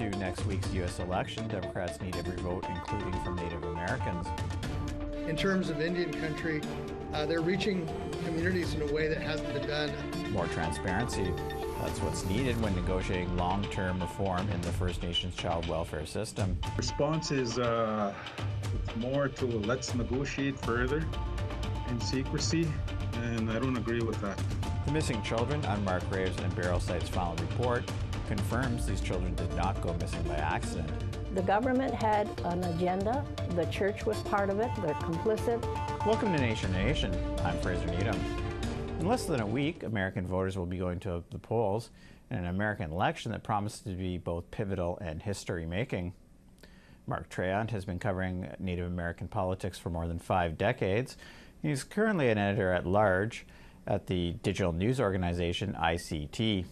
to next week's U.S. election, Democrats need every vote, including from Native Americans. In terms of Indian country, they're reaching communities in a way that hasn't been done. More transparency. That's what's needed when negotiating long-term reform in the First Nations child welfare system. Response is it's more to let's negotiate further in secrecy, and I don't agree with that. The missing children, unmarked graves, and burial sites final report confirms these children did not go missing by accident. The government had an agenda. The church was part of it. They're complicit. Welcome to Nation to Nation. I'm Fraser Needham. In less than a week, American voters will be going to the polls in an American election that promises to be both pivotal and history-making. Mark Treyant has been covering Native American politics for more than 5 decades. He's currently an editor-at-large at the digital news organization ICT.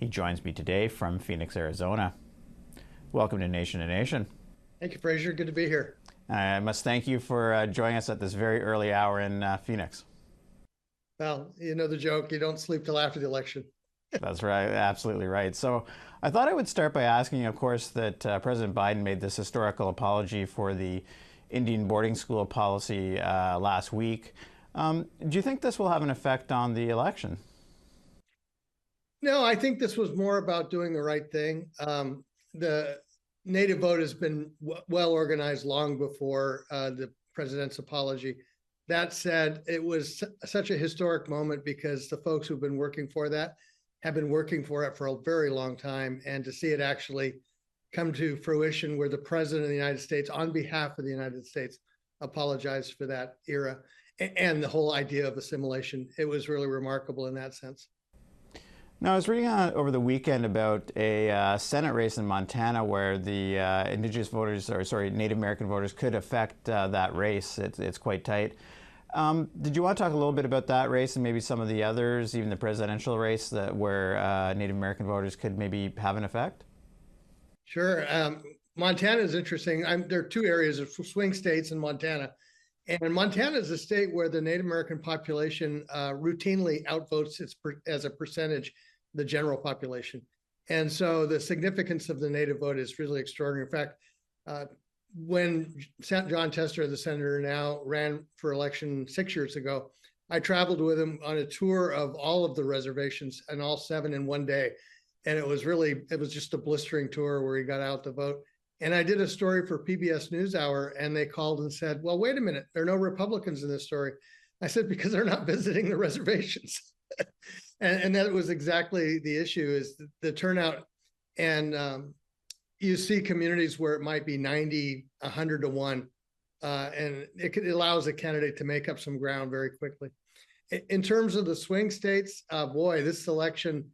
He joins me today from Phoenix, Arizona. Welcome to Nation to Nation. Thank you, Fraser. Good to be here. I must thank you for joining us at this very early hour in Phoenix. Well, you know the joke, you don't sleep till after the election. That's right, absolutely right. So I thought I would start by asking, of course, that President Biden made this historical apology for the Indian boarding school policy last week. Do you think this will have an effect on the election? No, I think this was more about doing the right thing. The Native vote has been well organized long before the president's apology. That said, it was such a historic moment because the folks who've been working for that have been working for it for a very long time. And to see it actually come to fruition where the president of the United States, on behalf of the United States, apologized for that era and the whole idea of assimilation, it was really remarkable in that sense. Now, I was reading over the weekend about a Senate race in Montana where the Native American voters could affect that race. It's quite tight. Did you want to talk a little bit about that race and maybe some of the others, even the presidential race where Native American voters could maybe have an effect? Sure. Montana is interesting. There are 2 areas of swing states in Montana. And Montana is a state where the Native American population routinely outvotes as a percentage the general population. And so the significance of the Native vote is really extraordinary. In fact, when John Tester, the senator now, ran for election 6 years ago, I traveled with him on a tour of all of the reservations and all 7 in one day. And it was just a blistering tour where he got out to vote. And I did a story for PBS NewsHour, and they called and said, well, wait a minute, there are no Republicans in this story. I said, because they're not visiting the reservations. and that was exactly the issue, is the turnout. And you see communities where it might be 90, 100 to 1, and it allows a candidate to make up some ground very quickly. In terms of the swing states, boy, this election,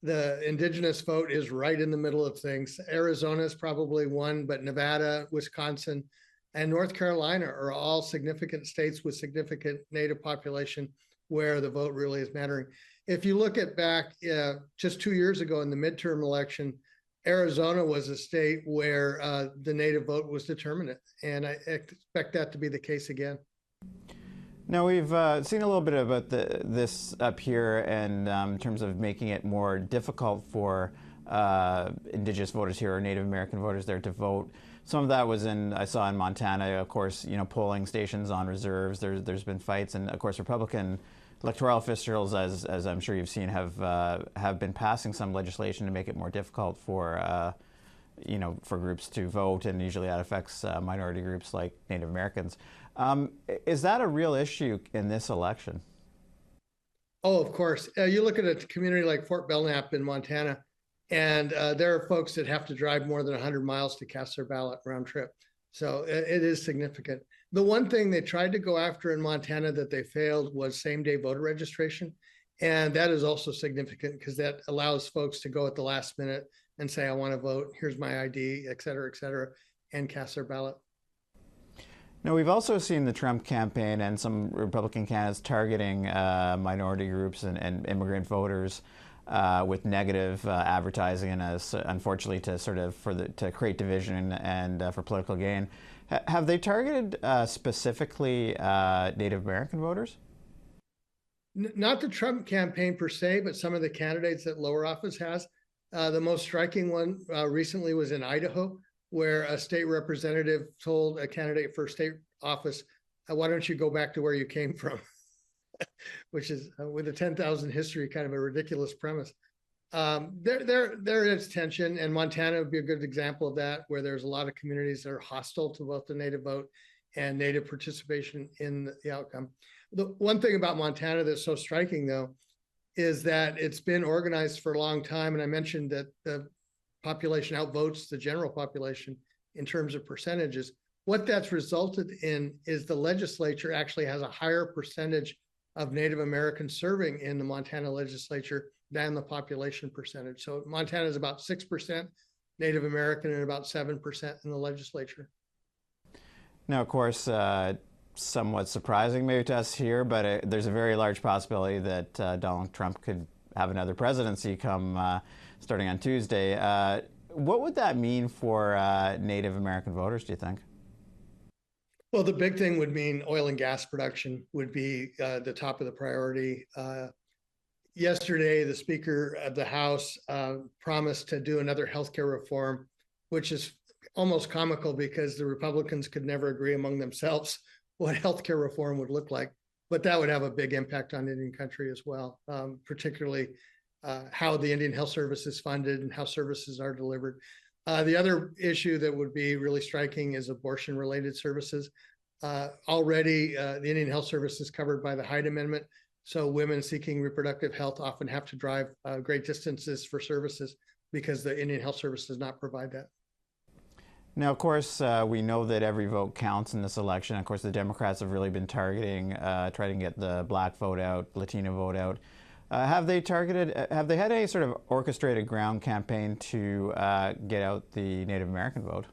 the indigenous vote is right in the middle of things. Arizona is probably one, but Nevada, Wisconsin, and North Carolina are all significant states with significant Native population where the vote really is mattering. If you look at back just 2 years ago in the midterm election, Arizona was a state where the Native vote was determinant, and I expect that to be the case again. Now, we've seen a little bit about this up here, and in terms of making it more difficult for Indigenous voters here, or Native American voters there, to vote. Some of that was I saw in Montana, of course, polling stations on reserves. There's been fights, and of course, Republican electoral officials, as I'm sure you've seen, have been passing some legislation to make it more difficult for for groups to vote, and usually that affects minority groups like Native Americans. Is that a real issue in this election? Oh, of course. You look at a community like Fort Belknap in Montana, and there are folks that have to drive more than 100 miles to cast their ballot round trip. So it is significant. The one thing they tried to go after in Montana that they failed was same-day voter registration. And that is also significant because that allows folks to go at the last minute and say, I want to vote, here's my ID, et cetera, and cast their ballot. Now, we've also seen the Trump campaign and some Republican candidates targeting minority groups and immigrant voters with negative advertising, and unfortunately to create division and for political gain. Have they targeted specifically Native American voters? Not the Trump campaign per se, but some of the candidates that lower office has. The most striking one recently was in Idaho, where a state representative told a candidate for state office, why don't you go back to where you came from? Which is, with a 10,000 history, kind of a ridiculous premise. There is tension, and Montana would be a good example of that, where there's a lot of communities that are hostile to both the Native vote and Native participation in the outcome. The one thing about Montana that's so striking, though, is that it's been organized for a long time. And I mentioned that the population outvotes the general population in terms of percentages. What that's resulted in is the legislature actually has a higher percentage of Native Americans serving in the Montana legislature than the population percentage. So Montana is about 6% Native American and about 7% in the legislature. Now, of course, somewhat surprising maybe to us here, but there's a very large possibility that Donald Trump could have another presidency come starting on Tuesday. What would that mean for Native American voters, do you think? Well, the big thing would mean oil and gas production would be the top of the priority. Yesterday, the Speaker of the House promised to do another healthcare reform, which is almost comical because the Republicans could never agree among themselves what healthcare reform would look like. But that would have a big impact on Indian country as well, particularly how the Indian Health Service is funded and how services are delivered. The other issue that would be really striking is abortion-related services. Already, the Indian Health Service is covered by the Hyde Amendment, so women seeking reproductive health often have to drive great distances for services because the Indian Health Service does not provide that. Now, of course, we know that every vote counts in this election. Of course, the Democrats have really been targeting, trying to get the black vote out, Latino vote out. Have they had any sort of orchestrated ground campaign to get out the Native American vote?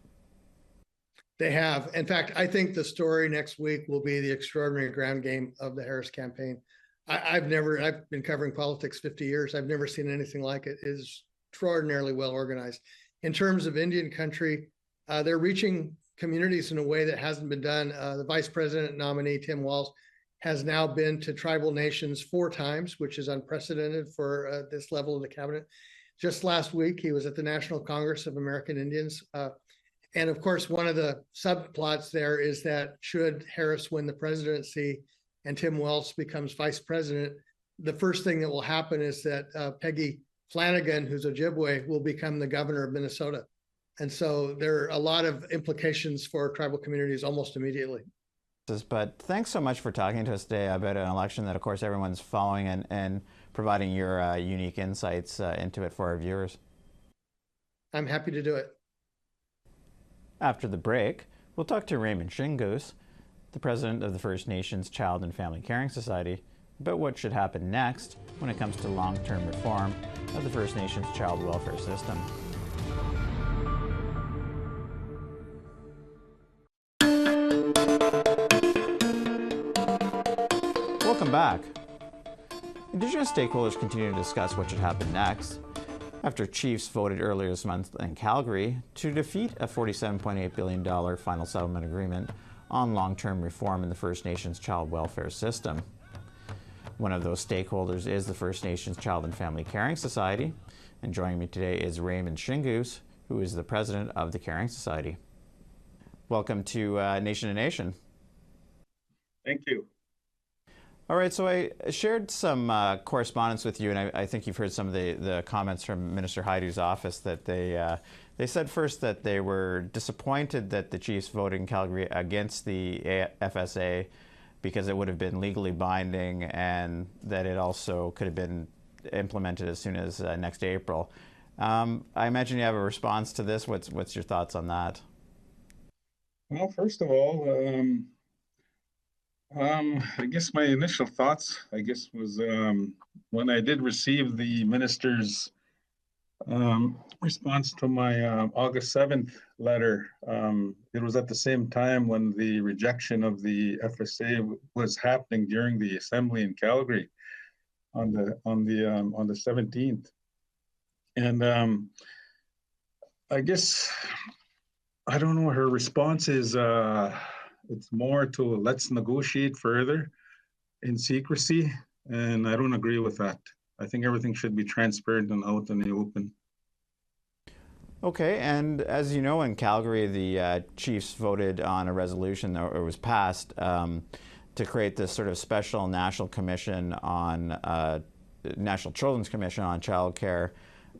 They have. In fact, I think the story next week will be the extraordinary ground game of the Harris campaign. I've been covering politics 50 years. I've never seen anything like it. It is extraordinarily well organized. In terms of Indian country, they're reaching communities in a way that hasn't been done. The vice president nominee, Tim Walz, has now been to tribal nations 4 times, which is unprecedented for this level of the cabinet. Just last week, he was at the National Congress of American Indians. And of course, one of the subplots there is that should Harris win the presidency and Tim Walz becomes vice president, the first thing that will happen is that Peggy Flanagan, who's Ojibwe, will become the governor of Minnesota. And so there are a lot of implications for tribal communities almost immediately. But thanks so much for talking to us today about an election that, of course, everyone's following and providing your unique insights into it for our viewers. I'm happy to do it. After the break, we'll talk to Raymond Shingoose, the president of the First Nations Child and Family Caring Society, about what should happen next when it comes to long-term reform of the First Nations child welfare system. Welcome back. Indigenous stakeholders continue to discuss what should happen next after chiefs voted earlier this month in Calgary to defeat a $47.8 billion final settlement agreement on long-term reform in the First Nations child welfare system. One of those stakeholders is the First Nations Child and Family Caring Society, and joining me today is Raymond Shingoose, who is the president of the Caring Society. Welcome to Nation to Nation. Thank you. All right, so I shared some correspondence with you, and I think you've heard some of the comments from Minister Haidu's office that they said first that they were disappointed that the Chiefs voted in Calgary against the FSA because it would have been legally binding and that it also could have been implemented as soon as next April. I imagine you have a response to this. What's your thoughts on that? Well, first of all, I guess my initial thoughts, was when I did receive the minister's response to my August 7th letter. It was at the same time when the rejection of the FSA was happening during the assembly in Calgary on the 17th, and I guess I don't know. Her response is. It's more to let's negotiate further in secrecy, and I don't agree with that. I think everything should be transparent and out in the open. Okay, and as you know, in Calgary, the Chiefs voted on a resolution, or it was passed, to create this sort of special national commission on National Children's Commission on childcare,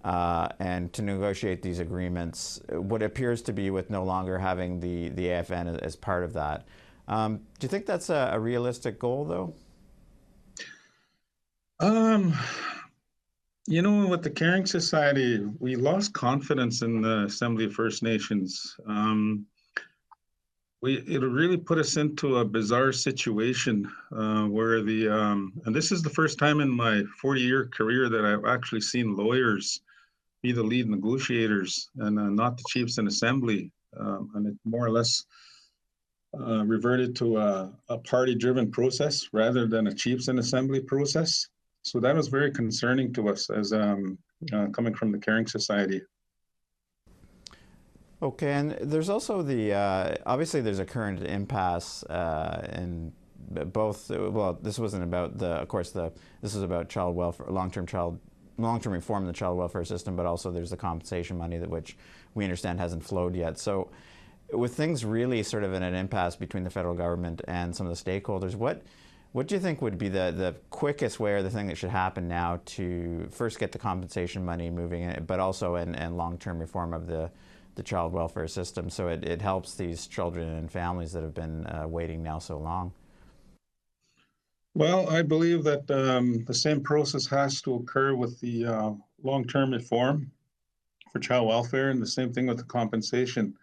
and to negotiate these agreements. What appears to be with no longer having the AFN as part of that. Do you think that's a realistic goal, though? Um, with the Caring Society, we lost confidence in the Assembly of First Nations. It really put us into a bizarre situation where and this is the first time in my 40-year career that I've actually seen lawyers be the lead negotiators and not the chiefs in assembly. And it more or less reverted to a party-driven process rather than a chiefs in assembly process. So that was very concerning to us as coming from the Caring Society. Okay, and there's also obviously there's a current impasse in both. Well, this wasn't about this is about child welfare, long-term reform of the child welfare system, but also there's the compensation money which we understand hasn't flowed yet. So, with things really sort of in an impasse between the federal government and some of the stakeholders, what do you think would be the quickest way, or the thing that should happen now to first get the compensation money moving, but also and long-term reform of the child welfare system, so it helps these children and families that have been waiting now so long? Well, I believe that the same process has to occur with the long-term reform for child welfare, and the same thing with the compensation.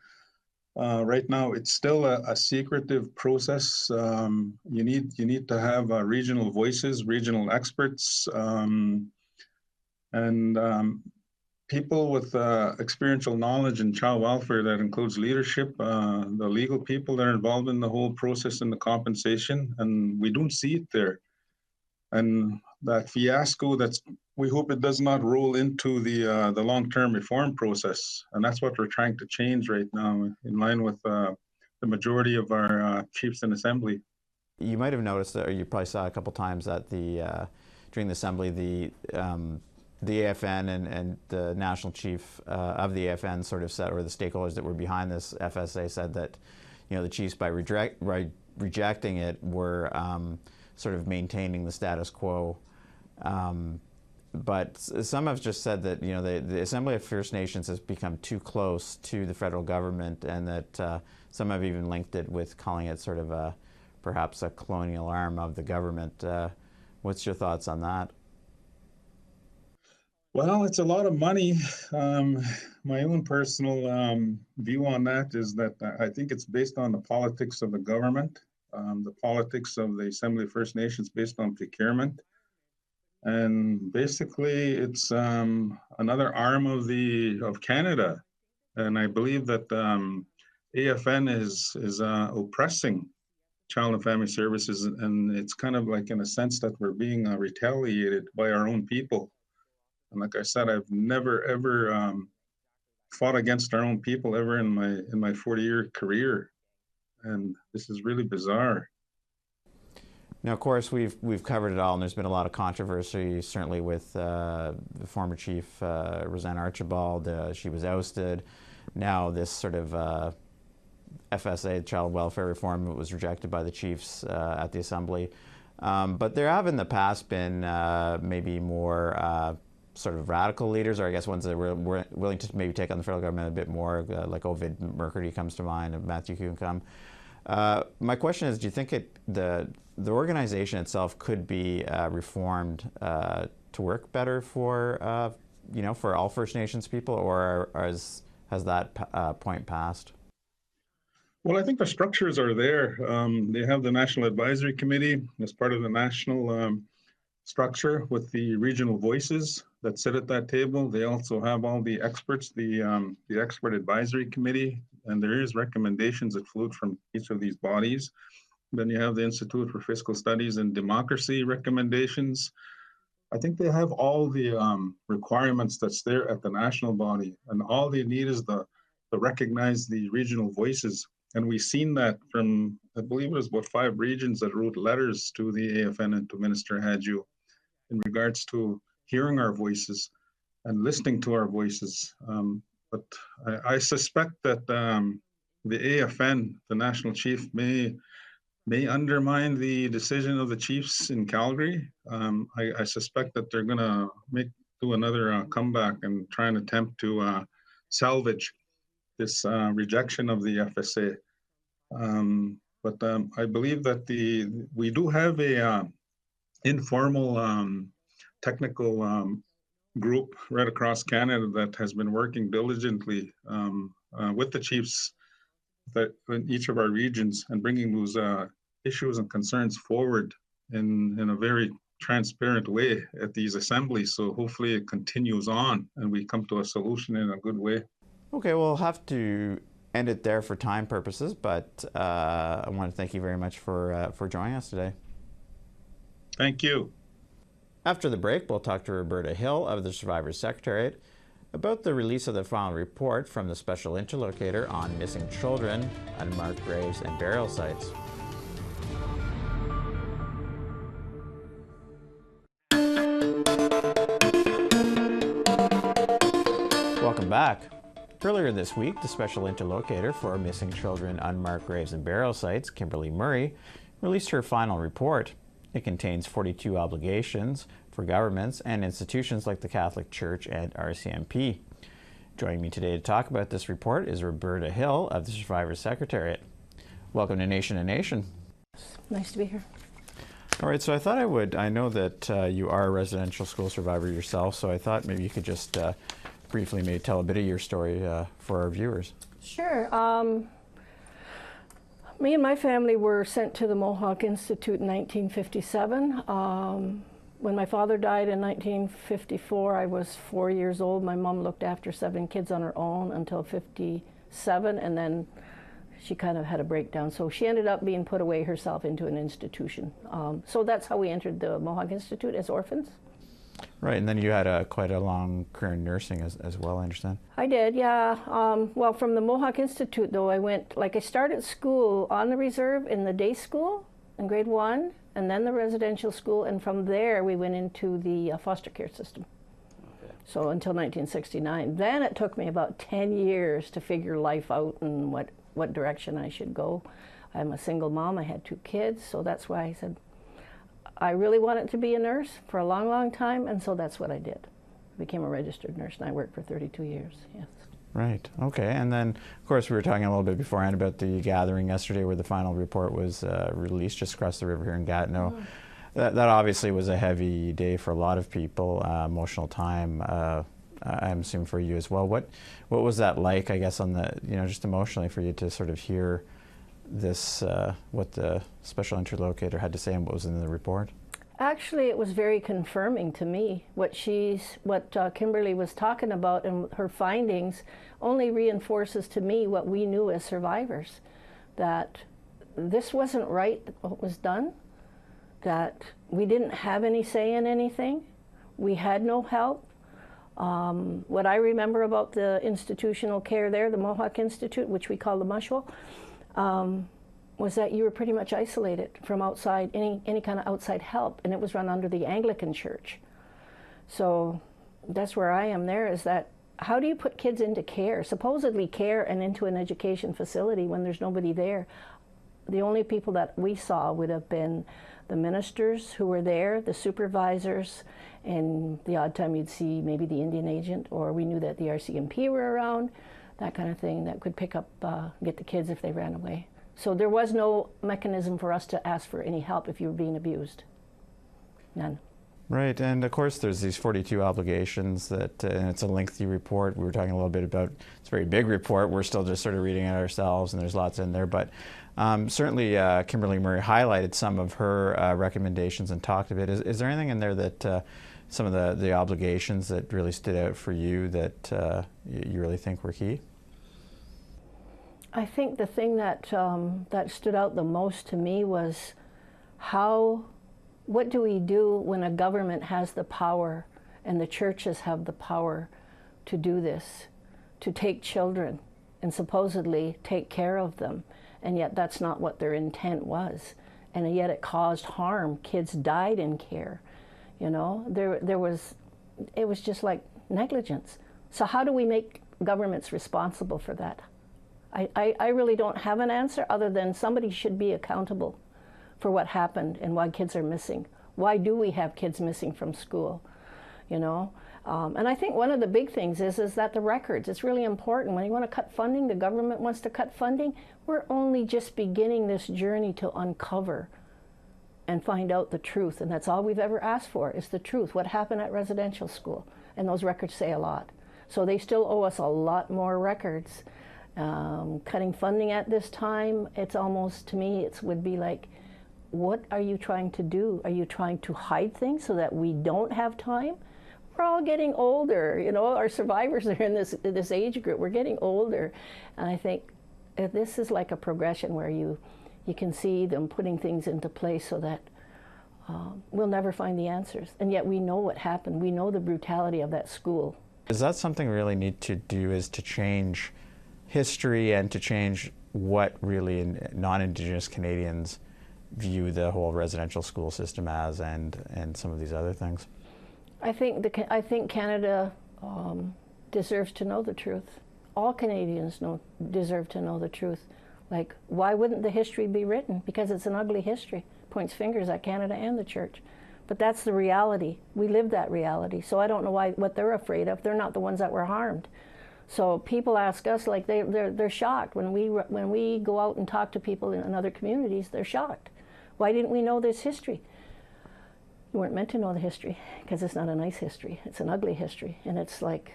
Right now, it's still a secretive process. You need to have regional voices, regional experts, and people with experiential knowledge in child welfare. That includes leadership, the legal people that are involved in the whole process and the compensation, and we don't see it there. And that fiasco, we hope it does not roll into the long-term reform process, and that's what we're trying to change right now, in line with the majority of our chiefs in assembly. You might have noticed, or you probably saw a couple times that during the assembly, the AFN and the national chief of the AFN sort of said, or the stakeholders that were behind this FSA said that, the chiefs by rejecting it were sort of maintaining the status quo. But some have just said that the Assembly of First Nations has become too close to the federal government, and that some have even linked it with calling it sort of perhaps a colonial arm of the government. What's your thoughts on that? Well, it's a lot of money. My own personal view on that is that I think it's based on the politics of the government, the politics of the Assembly of First Nations based on procurement. And basically, it's another arm of Canada. And I believe that AFN is oppressing Child and Family Services, and it's kind of like in a sense that we're being retaliated by our own people. And like I said, I've never ever fought against our own people ever in my 40-year career, and this is really bizarre. Now, of course, we've covered it all, and there's been a lot of controversy, certainly with the former chief, Roseanne Archibald. She was ousted. Now this sort of FSA, child welfare reform, was rejected by the chiefs at the assembly. But there have in the past been maybe more sort of radical leaders, or I guess ones that were willing to maybe take on the federal government a bit more, like Ovid Mercury comes to mind, and Matthew Kuncombe. My question is, do you think the organization itself could be reformed to work better for all First Nations people, or has that point passed? Well, I think the structures are there. They have the National Advisory Committee as part of the national structure with the regional voices that sit at that table. They also have all the experts, the Expert Advisory Committee, and there is recommendations that flowed from each of these bodies. Then you have the Institute for Fiscal Studies and Democracy recommendations. I think they have all the requirements that's there at the national body, and all they need is to recognize the regional voices. And we've seen that from, I believe it was about 5 regions that wrote letters to the AFN and to Minister Hadju in regards to hearing our voices and listening to our voices. But I suspect that the AFN, the national chief, may undermine the decision of the chiefs in Calgary. I suspect that they're going to do another comeback and try and attempt to salvage this rejection of the FSA. But I believe that we do have a informal technical group right across Canada that has been working diligently with the chiefs in each of our regions and bringing those issues and concerns forward in a very transparent way at these assemblies. So hopefully it continues on and we come to a solution in a good way. Okay, we'll have to end it there for time purposes, but I want to thank you very much for joining us today. Thank you. After the break, we'll talk to Roberta Hill of the Survivors Secretariat about the release of the final report from the Special Interlocator on missing children, unmarked graves, and burial sites. Welcome back. Earlier this week, the Special Interlocator for Missing Children, Unmarked Graves, and Burial Sites, Kimberly Murray, released her final report. It contains 42 obligations for governments and institutions like the Catholic Church and RCMP. Joining me today to talk about this report is Roberta Hill of the Survivors Secretariat. Welcome to Nation to Nation. Nice to be here. All right, so I know that you are a residential school survivor yourself, so I thought maybe you could just briefly maybe tell a bit of your story for our viewers. Sure. Me and my family were sent to the Mohawk Institute in 1957. When my father died in 1954, I was 4 years old. My mom looked after 7 kids on her own until 57, and then she kind of had a breakdown. So she ended up being put away herself into an institution. So that's how we entered the Mohawk Institute, as orphans. Right, and then you had quite a long career in nursing as well, I understand. I did, yeah. Well, from the Mohawk Institute, though, I started school on the reserve in the day school in grade 1, and then the residential school, and from there we went into the foster care system. Okay. So until 1969. Then it took me about 10 years to figure life out and what direction I should go. I'm a single mom, I had 2 kids, so that's why I said, I really wanted to be a nurse for a long, long time, and so that's what I did. I became a registered nurse, and I worked for 32 years, yes. Right, okay, and then, of course, we were talking a little bit beforehand about the gathering yesterday where the final report was released just across the river here in Gatineau. Mm-hmm. That obviously was a heavy day for a lot of people, emotional time, I'm assuming for you as well. What was that like, I guess, on the, just emotionally for you to sort of hear this, what the Special Interlocator had to say and what was in the report? Actually, it was very confirming to me. What Kimberly was talking about and her findings only reinforces to me what we knew as survivors, that this wasn't right, what was done, that we didn't have any say in anything, we had no help. What I remember about the institutional care there, the Mohawk Institute, which we call the Mushwell, was that you were pretty much isolated from outside, any kind of outside help, and it was run under the Anglican Church. So that's where I am there, is that how do you put kids into care, supposedly care, and into an education facility when there's nobody there? The only people that we saw would have been the ministers who were there, the supervisors, and the odd time you'd see maybe the Indian agent, or we knew that the RCMP were around, that kind of thing that could pick up, get the kids if they ran away. So there was no mechanism for us to ask for any help if you were being abused. None. Right, and of course there's these 42 obligations that, and it's a lengthy report. We were talking a little bit about, it's a very big report. We're still just sort of reading it ourselves, and there's lots in there. But certainly Kimberly Murray highlighted some of her recommendations and talked a bit. Is there anything in there that, some of the obligations that really stood out for you that you really think were key? I think the thing that stood out the most to me was what do we do when a government has the power and the churches have the power to do this, to take children and supposedly take care of them, and yet that's not what their intent was, and yet it caused harm. Kids died in care, it was just like negligence. So how do we make government's responsible for that? I really don't have an answer other than somebody should be accountable for what happened and why kids are missing. Why do we have kids missing from school? You know? And I think one of the big things is that the records, it's really important. When you want to cut funding, the government wants to cut funding, we're only just beginning this journey to uncover and find out the truth. And that's all we've ever asked for, is the truth. What happened at residential school? And those records say a lot. So they still owe us a lot more records. Cutting funding at this time, it's almost, to me, it would be like, what are you trying to do? Are you trying to hide things so that we don't have time? We're all getting older, you know, our survivors are in this age group, we're getting older. And I think this is like a progression where you can see them putting things into place so that we'll never find the answers. And yet we know what happened. We know the brutality of that school. Is that something we really need to do, is to change history and to change what really non-Indigenous Canadians view the whole residential school system as, and some of these other things? I think Canada deserves to know the truth. All Canadians deserve to know the truth. Like, why wouldn't the history be written? Because it's an ugly history. Points fingers at Canada and the church. But that's the reality. We live that reality. So I don't know what they're afraid of. They're not the ones that were harmed. So people ask us, like, they're shocked when we go out and talk to people in other communities. They're shocked. Why didn't we know this history? You weren't meant to know the history, because it's not a nice history. It's an ugly history. And it's like,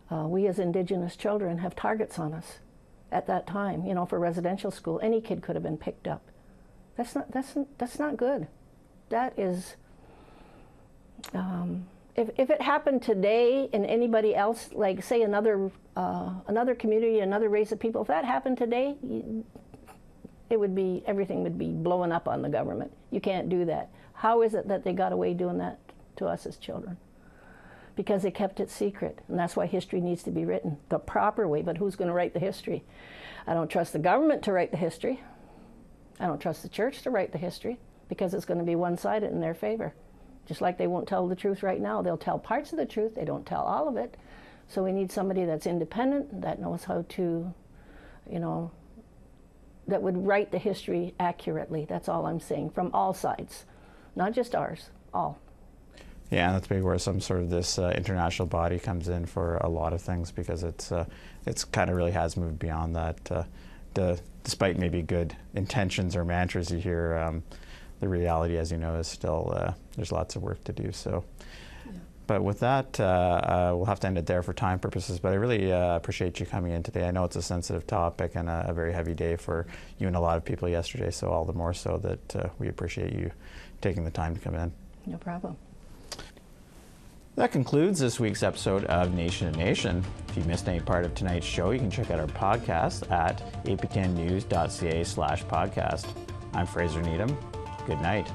we as Indigenous children have targets on us at that time. You know, for residential school, any kid could have been picked up. That's not good. That is, if it happened today and anybody else, like say another community, another race of people, if that happened today, everything would be blowing up on the government. You can't do that. How is it that they got away doing that to us as children? Because they kept it secret, and that's why history needs to be written the proper way. But who's going to write the history? I don't trust the government to write the history. I don't trust the church to write the history, because it's going to be one-sided in their favor. Just like they won't tell the truth right now. They'll tell parts of the truth. They don't tell all of it. So we need somebody that's independent, that knows how to, you know, that would write the history accurately. That's all I'm saying, from all sides. Not just ours, all. Yeah, and that's maybe where some sort of this international body comes in for a lot of things, because it's kind of really has moved beyond that. Despite maybe good intentions or mantras you hear, the reality, as you know, is still there's lots of work to do. So, yeah. But with that, we'll have to end it there for time purposes. But I really appreciate you coming in today. I know it's a sensitive topic and a very heavy day for you and a lot of people yesterday. So all the more so that we appreciate you taking the time to come in. No problem. That concludes this week's episode of Nation to Nation. If you missed any part of tonight's show, you can check out our podcast at aptnnews.ca/podcast. I'm Fraser Needham. Good night.